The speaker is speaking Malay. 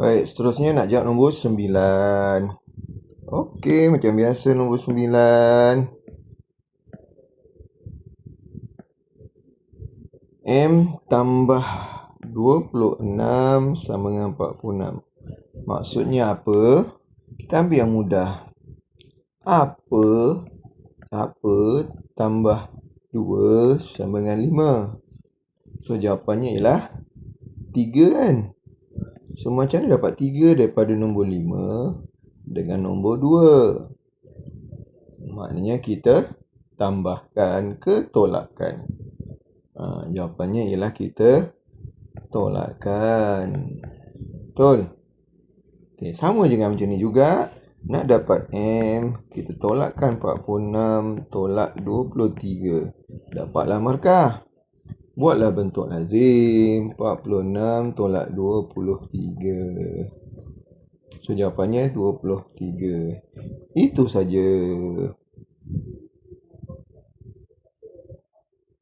Baik, seterusnya nak jawab nombor 9. Okey, macam biasa nombor 9. M tambah 26 sama dengan 46. Maksudnya apa? Kita ambil yang mudah. Apa tambah 2 sama dengan 5? So, jawapannya ialah 3 kan? So, macam mana dapat 3 daripada nombor 5 dengan nombor 2? Maknanya kita tambahkan ke tolakkan? Jawapannya ialah kita tolakkan. Betul? Okay, sama je dengan macam ni juga. Nak dapat M, kita tolakkan 46 tolak 23. Dapatlah markah. Buatlah bentuk lazim. 46 tolak 23. So, jawapannya 23. Itu saja.